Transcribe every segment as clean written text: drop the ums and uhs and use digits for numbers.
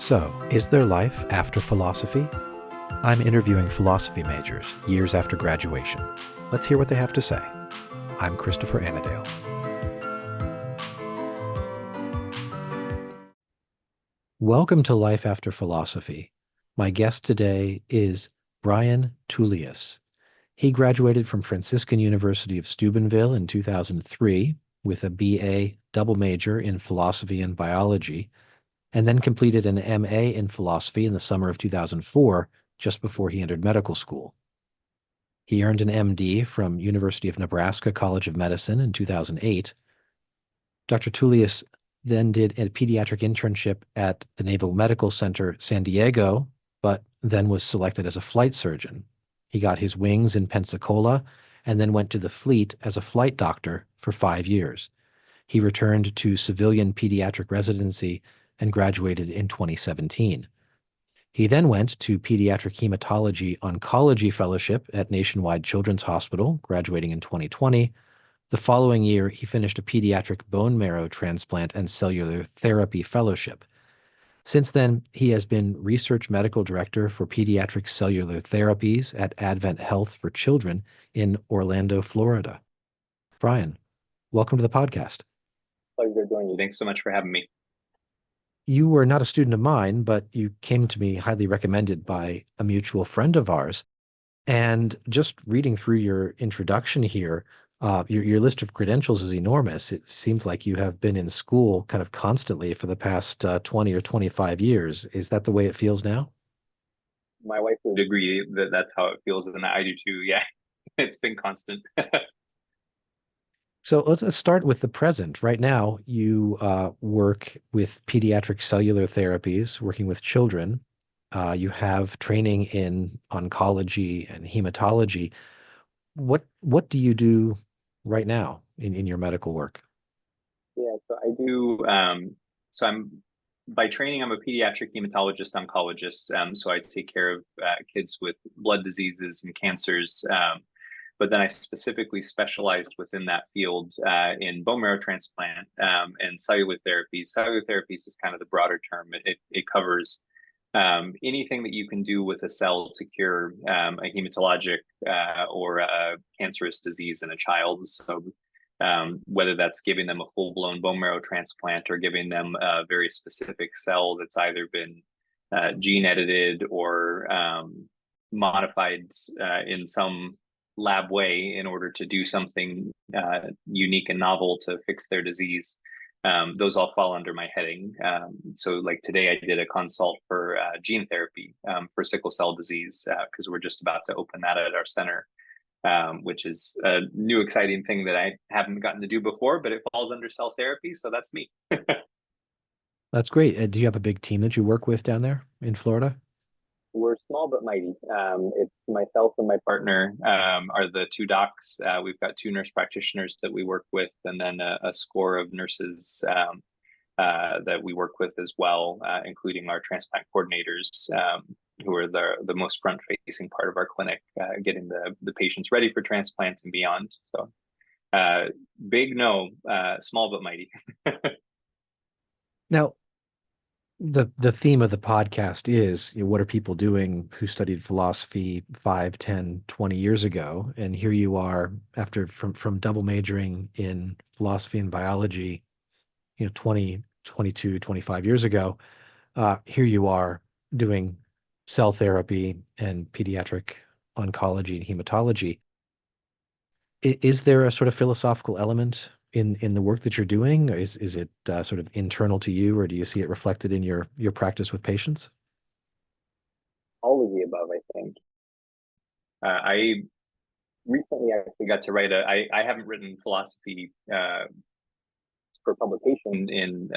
So, is there life after philosophy? I'm interviewing philosophy majors years after graduation. Let's hear what they have to say. I'm Christopher Annadale. Welcome to Life After Philosophy. My guest today is Brian Tullius. He graduated from Franciscan University of Steubenville in 2003 with a BA double major in philosophy and biology, and then completed an MA in philosophy in the summer of 2004, just before he entered medical school. He earned an MD from University of Nebraska College of Medicine in 2008. Dr. Tullius then did a pediatric internship at the Naval Medical Center, San Diego, but then was selected as a flight surgeon. He got his wings in Pensacola and then went to the fleet as a flight doctor for 5 years. He returned to civilian pediatric residency and graduated in 2017. He then went to pediatric hematology oncology fellowship at Nationwide Children's Hospital, graduating in 2020. The following year, he finished a pediatric bone marrow transplant and cellular therapy fellowship. Since then, he has been research medical director for pediatric cellular therapies at AdventHealth for children in Orlando, Florida. Brian, welcome to the podcast. Pleasure joining you. Thanks so much for having me. You were not a student of mine, but you came to me highly recommended by a mutual friend of ours. And just reading through your introduction here, your list of credentials is enormous. It seems like you have been in school kind of constantly for the past 20 or 25 years. Is that the way it feels now? My wife would agree that that's how it feels, and I do too. Yeah, it's been constant. So let's start with the present. Right now, you work with pediatric cellular therapies, working with children. You have training in oncology and hematology. What do you do right now in your medical work? Yeah, so I do. So I'm by training, I'm a pediatric hematologist oncologist. So I take care of kids with blood diseases and cancers. But then I specifically specialized within that field in bone marrow transplant and cellular therapies. Cellular therapies is kind of the broader term. It covers anything that you can do with a cell to cure a hematologic or a cancerous disease in a child. So whether that's giving them a full-blown bone marrow transplant or giving them a very specific cell that's either been gene edited or modified in some lab way in order to do something unique and novel to fix their disease. Those all fall under my heading. So like today I did a consult for gene therapy for sickle cell disease because we're just about to open that at our center, which is a new exciting thing that I haven't gotten to do before, but it falls under cell therapy. So that's me. That's great. Do you have a big team that you work with down there in Florida? We're small but mighty. It's myself and my partner are the two docs. We've got two nurse practitioners that we work with, and then a score of nurses that we work with as well, including our transplant coordinators, who are the most front-facing part of our clinic, getting the patients ready for transplant and beyond. So big, no, small but mighty. Now, the theme of the podcast is, what are people doing who studied philosophy 5, 10, 20 years ago? And here you are after from double majoring in philosophy and biology, 20, 22, 25 years ago. Here you are doing cell therapy and pediatric oncology and hematology. Is there a sort of philosophical element in the work that you're doing? Is it sort of internal to you, or do you see it reflected in your practice with patients? All of the above, I think. I recently actually got to write I haven't written philosophy for publication in,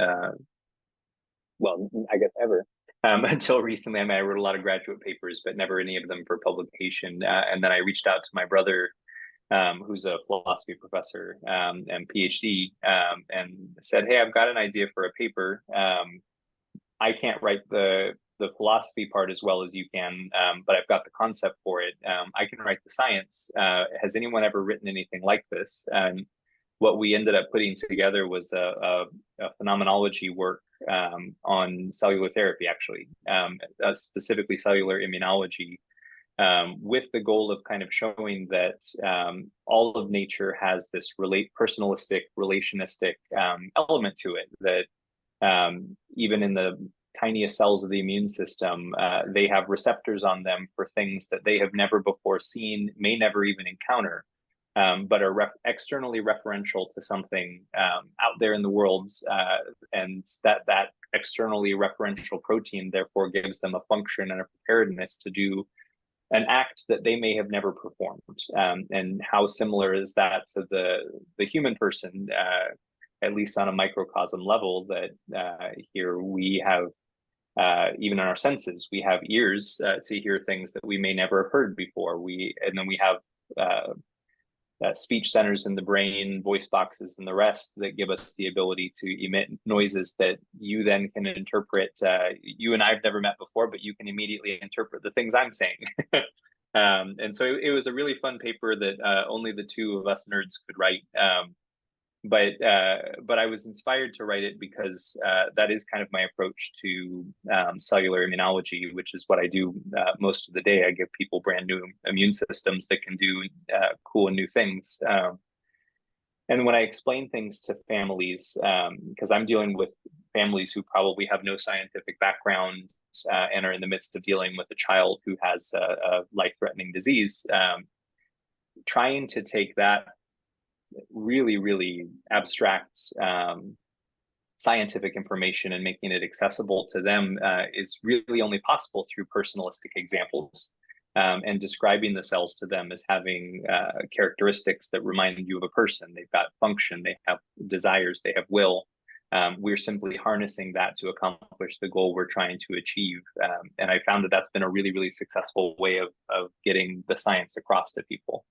well, I guess ever. Until recently. I mean, I wrote a lot of graduate papers, but never any of them for publication. And then I reached out to my brother, who's a philosophy professor and PhD, and said, "Hey, I've got an idea for a paper. I can't write the philosophy part as well as you can, but I've got the concept for it. I can write the science. Has anyone ever written anything like this?" And what we ended up putting together was a phenomenology work on cellular therapy, actually, specifically cellular immunology, with the goal of kind of showing that all of nature has this personalistic, relationistic element to it, that even in the tiniest cells of the immune system, they have receptors on them for things that they have never before seen, may never even encounter, but are externally referential to something out there in the world, and that externally referential protein therefore gives them a function and a preparedness to do an act that they may have never performed. And how similar is that to the human person, at least on a microcosm level, that here we have, even in our senses, we have ears to hear things that we may never have heard before. And then we have speech centers in the brain, voice boxes, and the rest that give us the ability to emit noises that you then can interpret. You and I have never met before, but you can immediately interpret the things I'm saying. And so it was a really fun paper that only the two of us nerds could write. But I was inspired to write it because that is kind of my approach to cellular immunology, which is what I do most of the day. I give people brand new immune systems that can do cool and new things. And when I explain things to families, because I'm dealing with families who probably have no scientific background and are in the midst of dealing with a child who has a life-threatening disease, trying to take that really, really abstract scientific information and making it accessible to them is really only possible through personalistic examples, and describing the cells to them as having characteristics that remind you of a person. They've got function, they have desires, they have will. We're simply harnessing that to accomplish the goal we're trying to achieve. And I found that that's been a really, really successful way of getting the science across to people.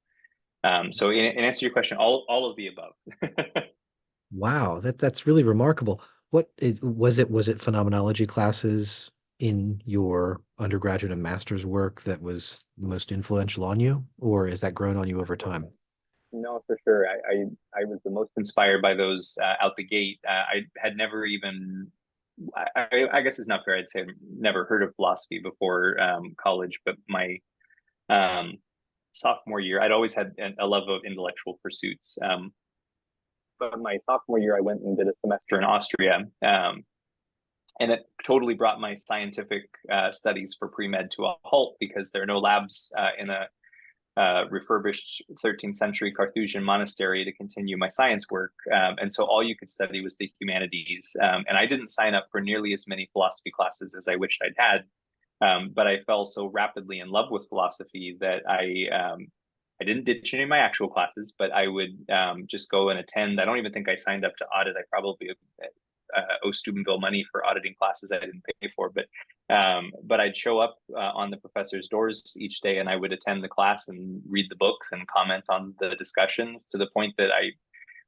So in answer to your question, all of the above. Wow, that's really remarkable. Was it phenomenology classes in your undergraduate and master's work that was the most influential on you, or is that grown on you over time? No, for sure. I was the most inspired by those out the gate. I had never even, I guess it's not fair. I'd say I've never heard of philosophy before college, but my sophomore year, I'd always had a love of intellectual pursuits. But my sophomore year, I went and did a semester in Austria. And it totally brought my scientific studies for pre-med to a halt, because there are no labs in a refurbished 13th century Carthusian monastery to continue my science work. And so all you could study was the humanities. And I didn't sign up for nearly as many philosophy classes as I wished I'd had. But I fell so rapidly in love with philosophy that I didn't ditch any of my actual classes, but I would just go and attend. I don't even think I signed up to audit. I probably owe Steubenville money for auditing classes I didn't pay for. But I'd show up on the professor's doors each day, and I would attend the class and read the books and comment on the discussions, to the point that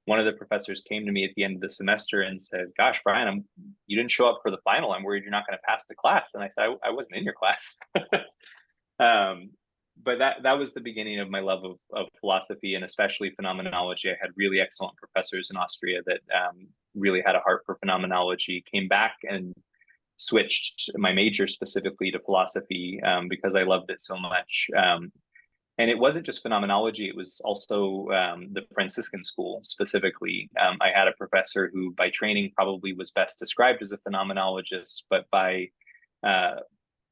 one of the professors came to me at the end of the semester and said, "Gosh, Brian, you didn't show up for the final. I'm worried you're not going to pass the class." And I said, I wasn't in your class. But that was the beginning of my love of philosophy, and especially phenomenology. I had really excellent professors in Austria that really had a heart for phenomenology. Came back and switched my major specifically to philosophy because I loved it so much. And it wasn't just phenomenology, it was also the Franciscan school specifically. I had a professor who by training probably was best described as a phenomenologist, but by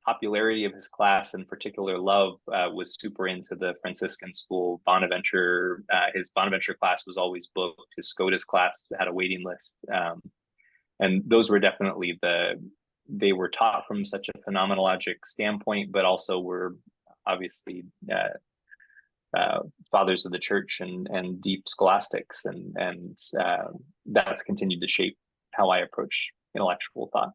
popularity of his class and particular love was super into the Franciscan school. Bonaventure, his Bonaventure class was always booked. His Scotus class had a waiting list. And those were definitely they were taught from such a phenomenologic standpoint, but also were obviously fathers of the church and deep scholastics. And that's continued to shape how I approach intellectual thought.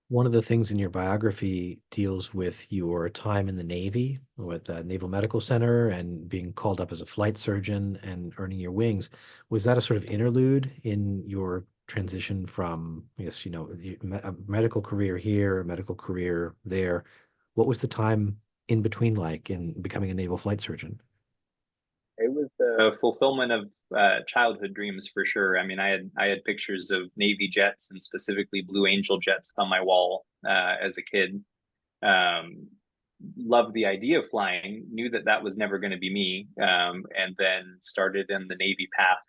One of the things in your biography deals with your time in the Navy, with the Naval Medical Center, and being called up as a flight surgeon and earning your wings. Was that a sort of interlude in your transition from, I guess, a medical career here, a medical career there? What was the time in between like in becoming a naval flight surgeon? It was the fulfillment of childhood dreams for sure. I mean, I had pictures of Navy jets and specifically Blue Angel jets on my wall as a kid. Loved the idea of flying, knew that that was never going to be me, and then started in the Navy path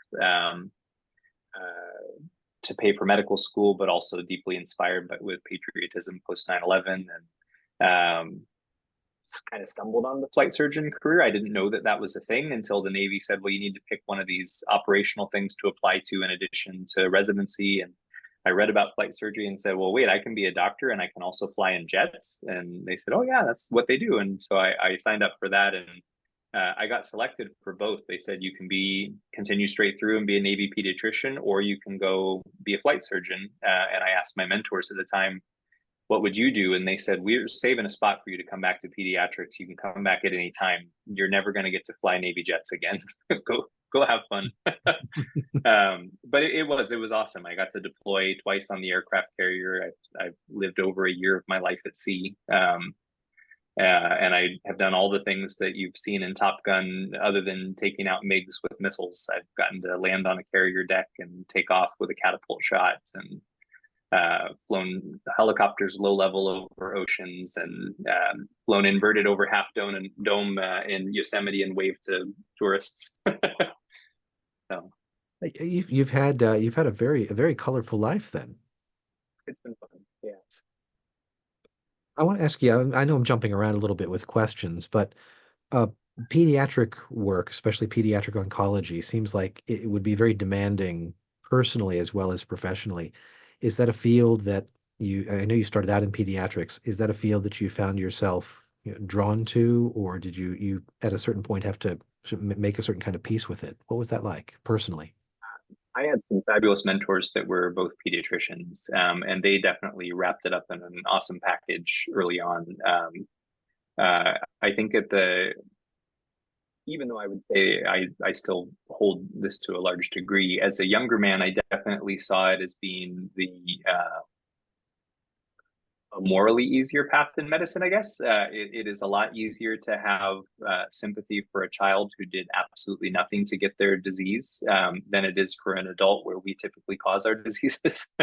to pay for medical school, but also deeply inspired with patriotism post 9/11, and kind of stumbled on the flight surgeon career. I didn't know that that was a thing until the Navy said, well, you need to pick one of these operational things to apply to in addition to residency. And I read about flight surgery and said, well, wait, I can be a doctor and I can also fly in jets. And they said, oh yeah, that's what they do. And so I signed up for that, and I got selected for both. They said you can continue straight through and be a Navy pediatrician, or you can go be a flight surgeon. And I asked my mentors at the time, what would you do? And they said, we're saving a spot for you to come back to pediatrics. You can come back at any time. You're never going to get to fly Navy jets again. go have fun. But it was awesome. I got to deploy twice on the aircraft carrier. I've lived over a year of my life at sea. And I have done all the things that you've seen in Top Gun, other than taking out MiGs with missiles. I've gotten to land on a carrier deck and take off with a catapult shot, and flown helicopters low level over oceans, and flown inverted over Half Dome in Yosemite and waved to tourists. So you've had a very colorful life then. it's been fun. Yeah. I want to ask you, I know I'm jumping around a little bit with questions, but pediatric work, especially pediatric oncology, seems like it would be very demanding personally as well as professionally. Is that a field that I know you started out in pediatrics, is that a field that you found yourself, drawn to, or did you at a certain point have to make a certain kind of peace with it? What was that like personally? I had some fabulous mentors that were both pediatricians, and they definitely wrapped it up in an awesome package early on. I think even though I would say I still hold this to a large degree, as a younger man, I definitely saw it as being a morally easier path than medicine, I guess. It is a lot easier to have sympathy for a child who did absolutely nothing to get their disease than it is for an adult, where we typically cause our diseases.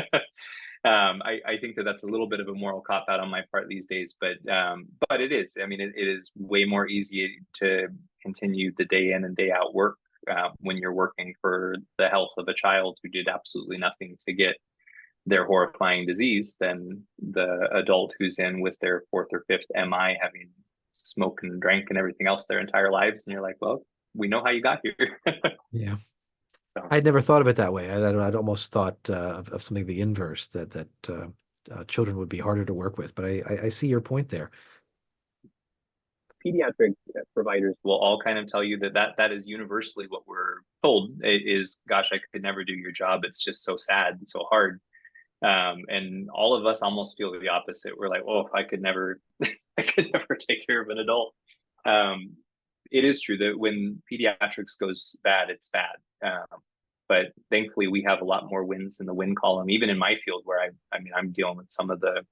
I think that that's a little bit of a moral cop out on my part these days, but it is. I mean, it is way more easy to continue the day in and day out work when you're working for the health of a child who did absolutely nothing to get their horrifying disease than the adult who's in with their fourth or fifth MI, having smoked and drank and everything else their entire lives. And you're like, well, we know how you got here. Yeah. So I'd never thought of it that way. I'd almost thought of something the inverse, that children would be harder to work with. But I see your point there. pediatric providers will all kind of tell you that is universally what we're told. It is, gosh, I could never do your job. It's just so sad and so hard. And all of us almost feel the opposite. We're like, oh, I could never, I could never take care of an adult. It is true that when pediatrics goes bad, it's bad. But thankfully, we have a lot more wins in the win column, even in my field, where I mean, I'm dealing with some of the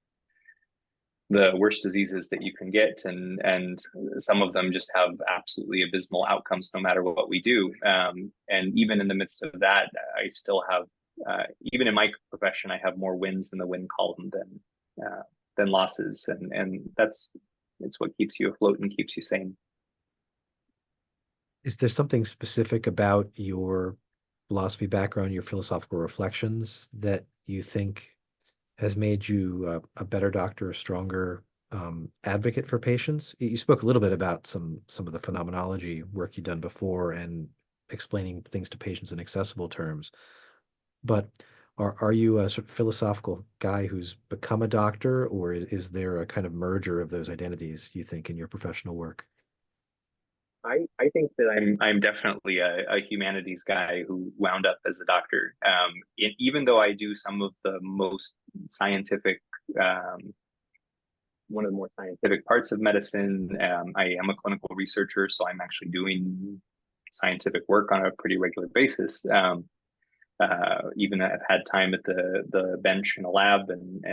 worst diseases that you can get, and some of them just have absolutely abysmal outcomes no matter what we do. And even in the midst of that, I still have, even in my profession, I have more wins in the win column than losses, and it's what keeps you afloat and keeps you sane. Is there something specific about your philosophy background, your philosophical reflections, that you think has made you a better doctor, a stronger advocate for patients? You spoke a little bit about some of the phenomenology work you've done before and explaining things to patients in accessible terms. But are you a sort of philosophical guy who's become a doctor, or is there a kind of merger of those identities, you think, in your professional work? I think that I'm definitely a humanities guy who wound up as a doctor. Even though I do some of the most scientific, one of the more scientific parts of medicine, I am a clinical researcher, so I'm actually doing scientific work on a pretty regular basis. even I've had time at the bench in a lab and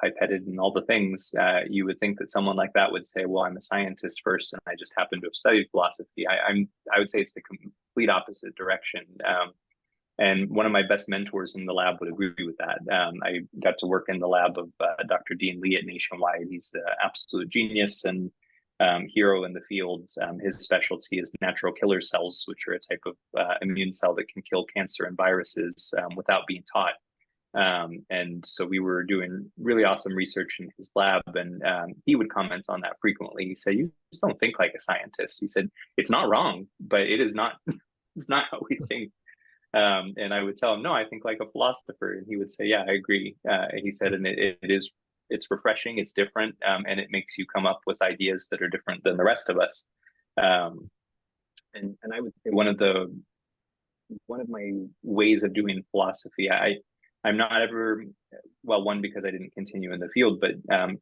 pipetted and all the things. You would think that someone like that would say, "Well, I'm a scientist first, and I just happen to have studied philosophy." I would say it's the complete opposite direction. And one of my best mentors in the lab would agree with that. I got to work in the lab of Dr. Dean Lee at Nationwide. He's an absolute genius and hero in the field. His specialty is natural killer cells, which are a type of immune cell that can kill cancer and viruses without being taught. And so we were doing really awesome research in his lab, and he would comment on that frequently. He said, "You just don't think like a scientist." He said, "It's not wrong, but it is not, it's not how we think." And I would tell him, "No, I think like a philosopher." And he would say, "Yeah, I agree." He said, and it's refreshing, it's different, and it makes you come up with ideas that are different than the rest of us. And I would say one of my ways of doing philosophy, I'm not ever, well, one, because I didn't continue in the field, but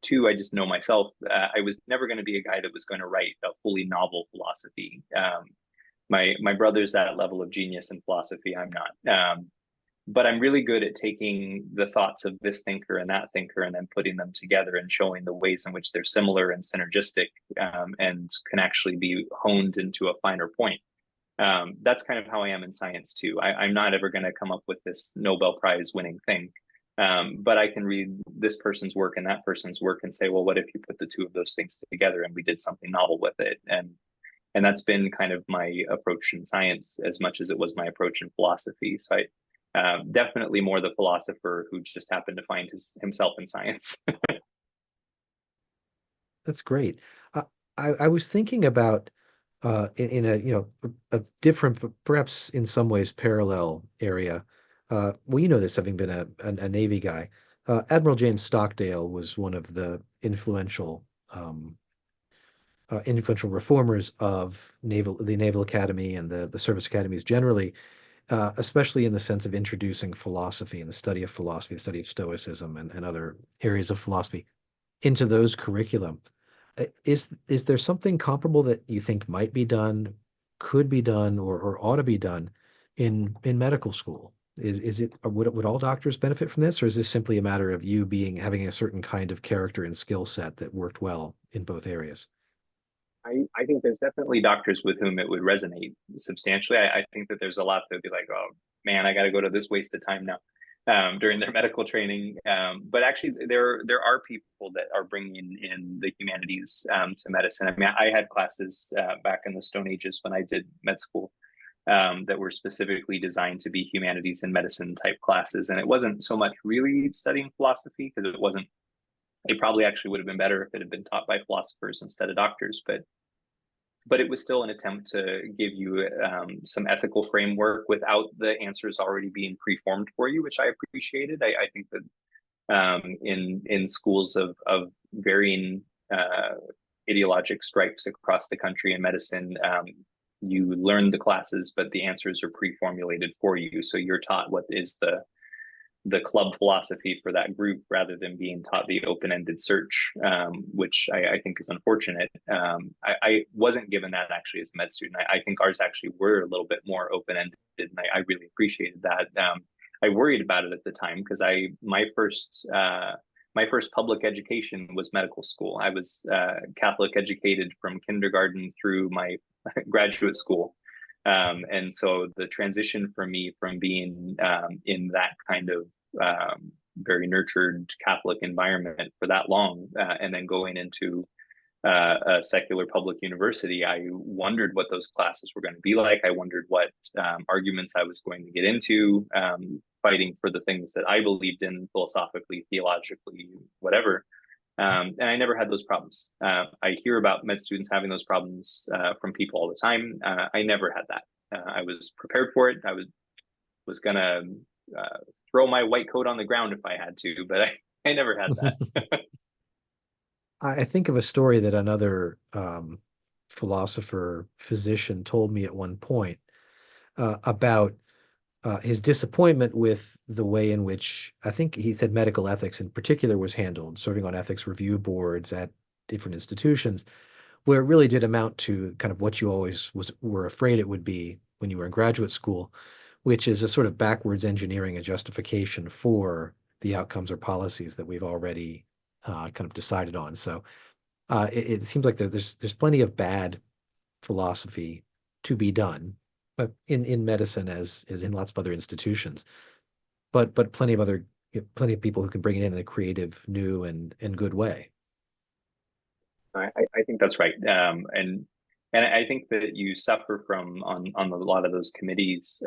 two, I just know myself. I was never going to be a guy that was going to write a fully novel philosophy. My brother's that level of genius in philosophy. I'm not. But I'm really good at taking the thoughts of this thinker and that thinker and then putting them together and showing the ways in which they're similar and synergistic, and can actually be honed into a finer point. That's kind of how I am in science too. I'm not ever going to come up with this Nobel Prize winning thing. But I can read this person's work and that person's work and say, well, what if you put the two of those things together and we did something novel with it? And that's been kind of my approach in science as much as it was my approach in philosophy. So I definitely more the philosopher who just happened to find himself in science. That's great. I was thinking about in a a different, perhaps in some ways parallel area. Well, you know this, having been a Navy guy. Admiral James Stockdale was one of the influential reformers of the Naval Academy and the service academies generally, especially in the sense of introducing philosophy and the study of philosophy, the study of Stoicism and other areas of philosophy into those curriculum. Is there something comparable that you think might be done, could be done, or ought to be done in medical school? Would all doctors benefit from this, or is this simply a matter of you having a certain kind of character and skill set that worked well in both areas? I think there's definitely doctors with whom it would resonate substantially. I think that there's a lot that would be like, oh man, I got to go to this waste of time now during their medical training. But actually, there are people that are bringing in the humanities to medicine. I mean, I had classes back in the Stone Ages when I did med school that were specifically designed to be humanities and medicine type classes. And it wasn't so much really studying philosophy, because it probably actually would have been better if it had been taught by philosophers instead of doctors, but it was still an attempt to give you some ethical framework without the answers already being preformed for you, which I appreciated. I think that in schools of varying ideologic stripes across the country in medicine, you learn the classes, but the answers are pre-formulated for you. So you're taught what is the club philosophy for that group, rather than being taught the open-ended search, which I think is unfortunate. I wasn't given that actually as a med student. I think ours actually were a little bit more open-ended, and I really appreciated that. I worried about it at the time because my first public education was medical school. I was Catholic educated from kindergarten through my graduate school. And so the transition for me from being in that kind of very nurtured Catholic environment for that long, and then going into a secular public university, I wondered what those classes were going to be like. I wondered what arguments I was going to get into, fighting for the things that I believed in philosophically, theologically, whatever. And I never had those problems. I hear about med students having those problems from people all the time. I never had that. I was prepared for it. I was gonna throw my white coat on the ground if I had to, but I never had that. I think of a story that another philosopher physician told me at one point about his disappointment with the way in which, I think he said, medical ethics in particular was handled, serving on ethics review boards at different institutions, where it really did amount to kind of what you always were afraid it would be when you were in graduate school, which is a sort of backwards engineering a justification for the outcomes or policies that we've already kind of decided on. So it seems like there's plenty of bad philosophy to be done, but in medicine as in lots of other institutions, but plenty of other plenty of people who can bring it in a creative, new, and good way. I think that's right. And I think that you suffer from on a lot of those committees.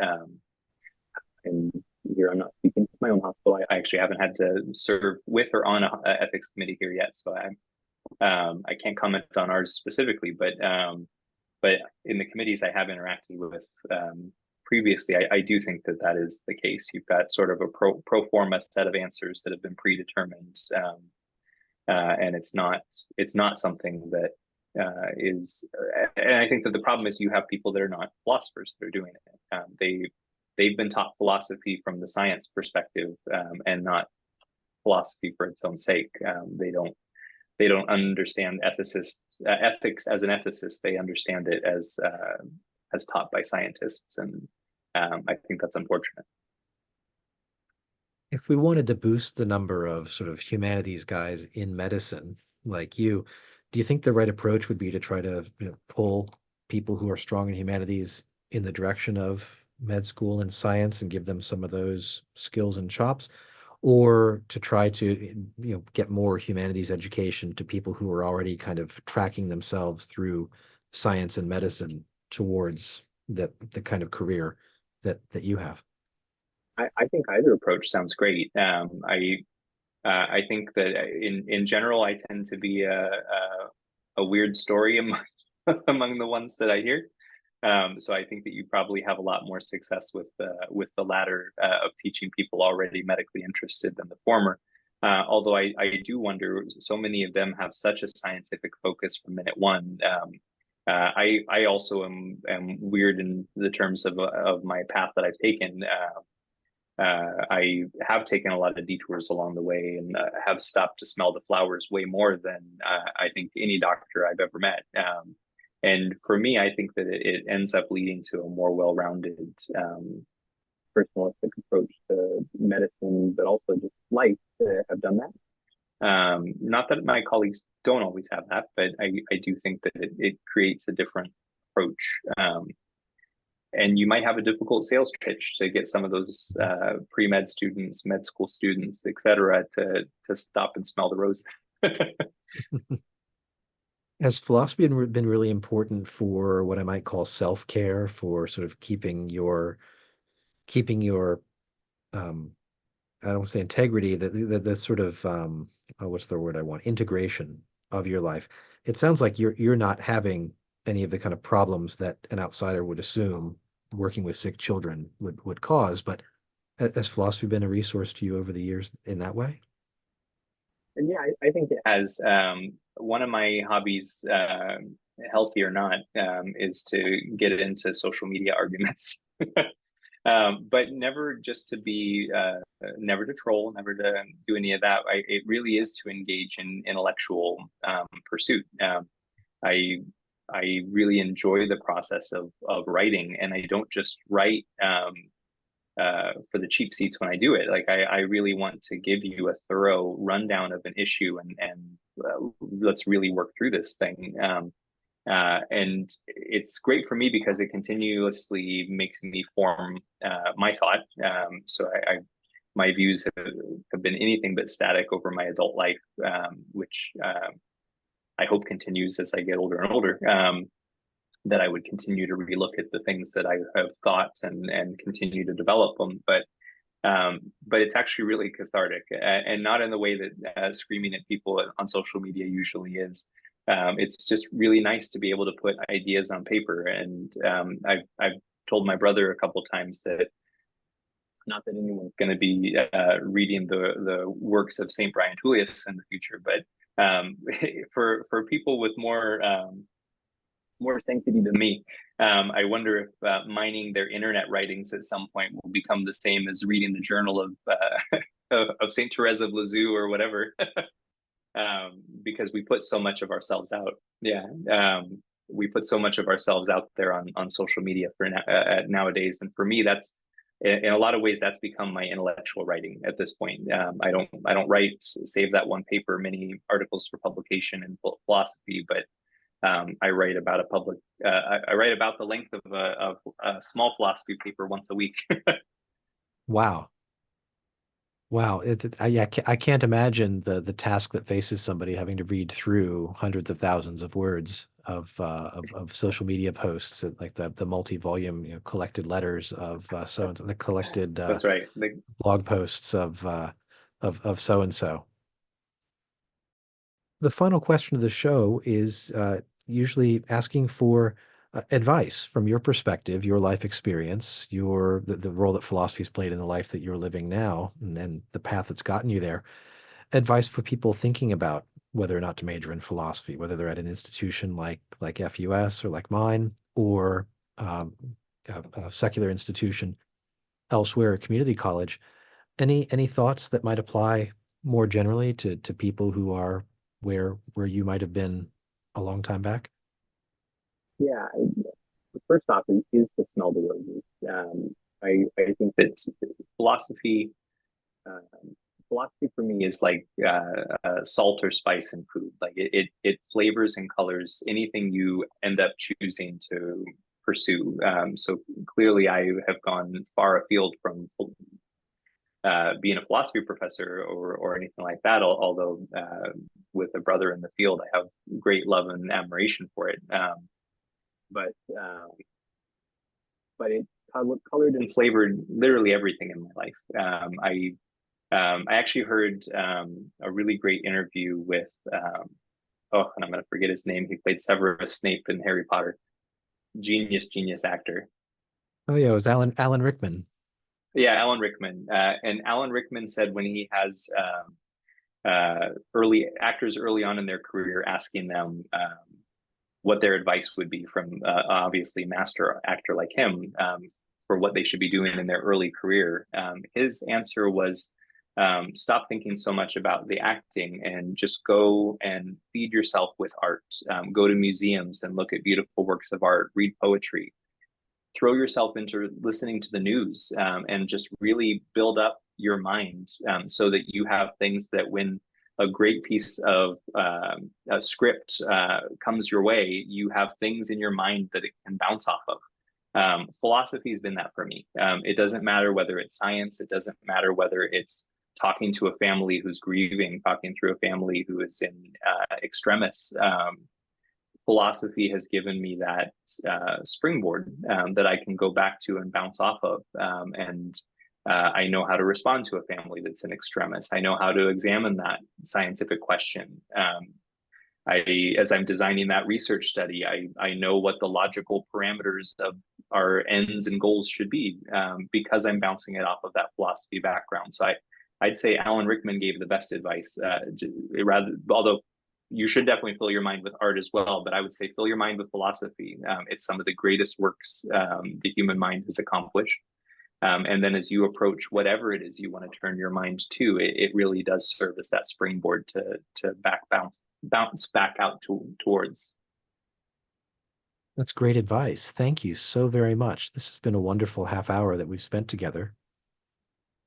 And here I'm not speaking to my own hospital. I actually haven't had to serve with or on a ethics committee here yet, so I can't comment on ours specifically. But in the committees I have interacted with previously, I do think that that is the case. You've got sort of a pro forma set of answers that have been predetermined, and it's not something that is. And I think that the problem is you have people that are not philosophers that are doing it. They've been taught philosophy from the science perspective, and not philosophy for its own sake. They don't understand ethics as an ethicist. They understand it as taught by scientists, and I think that's unfortunate. If we wanted to boost the number of sort of humanities guys in medicine like you, do you think the right approach would be to try to pull people who are strong in humanities in the direction of med school and science and give them some of those skills and chops, or to try to get more humanities education to people who are already kind of tracking themselves through science and medicine towards the kind of career that you have? I think either approach sounds great. I think that in general, I tend to be a weird story among the ones that I hear. So I think that you probably have a lot more success with the latter of teaching people already medically interested than the former. Although I do wonder, so many of them have such a scientific focus from minute one. I also am weird in the terms of my path that I've taken. I have taken a lot of detours along the way, and have stopped to smell the flowers way more than I think any doctor I've ever met. And for me, I think that it ends up leading to a more well-rounded, personalistic approach to medicine, but also just life to have done that. Not that my colleagues don't always have that, but I do think that it creates a different approach. And you might have a difficult sales pitch to get some of those pre-med students, med school students, et cetera, to stop and smell the roses. Has philosophy been really important for what I might call self-care, for sort of keeping your I don't want to say integrity, the sort of what's the word I want? Integration of your life. It sounds like you're not having any of the kind of problems that an outsider would assume working with sick children would cause, but has philosophy been a resource to you over the years in that way? And yeah, I think it has. One of my hobbies, healthy or not, is to get into social media arguments. But never just to be, never to troll, never to do any of that. It really is to engage in intellectual pursuit. I really enjoy the process of writing, and I don't just write for the cheap seats when I do it. Like I really want to give you a thorough rundown of an issue, and let's really work through this thing. And it's great for me because it continuously makes me form my thought. So my views have been anything but static over my adult life, which I hope continues as I get older and older. That I would continue to relook at the things that I have thought and continue to develop them. But it's actually really cathartic, and not in the way that screaming at people on social media usually is. It's just really nice to be able to put ideas on paper. And I've told my brother a couple of times that, not that anyone's going to be reading the works of Saint Brian Tullius in the future, but for people with more sanctity than me, I wonder if mining their internet writings at some point will become the same as reading the journal of Saint Therese of Lisieux or whatever. Because we put so much of ourselves out. Yeah, we put so much of ourselves out there on social media for nowadays, and for me, that's in a lot of ways, that's become my intellectual writing at this point. I don't write, save that one paper, many articles for publication in philosophy, but I write about I write about the length of a small philosophy paper once a week. Wow. Wow. I can't imagine the task that faces somebody having to read through hundreds of thousands of words of social media posts, like the multi-volume, collected letters of so and so, the collected That's right. blog posts of so and so. The final question of the show is usually asking for advice from your perspective, your life experience, the role that philosophy's played in the life that you're living now, and then the path that's gotten you there. Advice for people thinking about whether or not to major in philosophy, whether they're at an institution like FUS or like mine, or a secular institution elsewhere, a community college. Any thoughts that might apply more generally to people who are where you might have been a long time back? Yeah, first off, is to smell the roses. I think that philosophy, philosophy for me is like salt or spice in food. Like it flavors and colors anything you end up choosing to pursue. So clearly, I have gone far afield from being a philosophy professor or anything like that. Although with a brother in the field, I have great love and admiration for it. But it's colored and flavored literally everything in my life. I actually heard a really great interview with and I'm going to forget his name. He played Severus Snape in Harry Potter. Genius actor. Oh yeah, it was Alan Rickman. Yeah, Alan Rickman. And Alan Rickman said when he has early actors early on in their career asking them what their advice would be from obviously master actor like him for what they should be doing in their early career. His answer was, stop thinking so much about the acting and just go and feed yourself with art. Go to museums and look at beautiful works of art, read poetry, throw yourself into listening to the news, and just really build up your mind so that you have things that when a great piece of a script comes your way, you have things in your mind that it can bounce off of. Philosophy has been that for me. It doesn't matter whether it's science. It doesn't matter whether it's talking to a family who's grieving, talking through a family who is in extremis. Philosophy has given me that springboard that I can go back to and bounce off of. And I know how to respond to a family that's in extremis. I know how to examine that scientific question. As I'm designing that research study, I know what the logical parameters of our ends and goals should be because I'm bouncing it off of that philosophy background. So I'd say Alan Rickman gave the best advice. Although you should definitely fill your mind with art as well, but I would say fill your mind with philosophy. It's some of the greatest works the human mind has accomplished. And then as you approach whatever it is you want to turn your mind to, it really does serve as that springboard to bounce back out towards. That's great advice. Thank you so very much. This has been a wonderful half hour that we've spent together.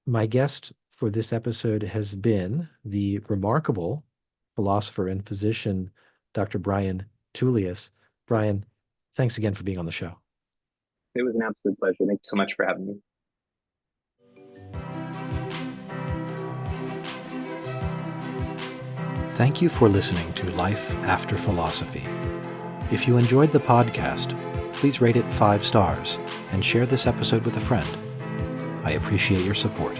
My guest for this episode has been the remarkable philosopher and physician, Dr. Brian Tullius. Brian, thanks again for being on the show. It was an absolute pleasure. Thank you so much for having me. Thank you for listening to Life After Philosophy. If you enjoyed the podcast, please rate it 5 stars and share this episode with a friend. I appreciate your support.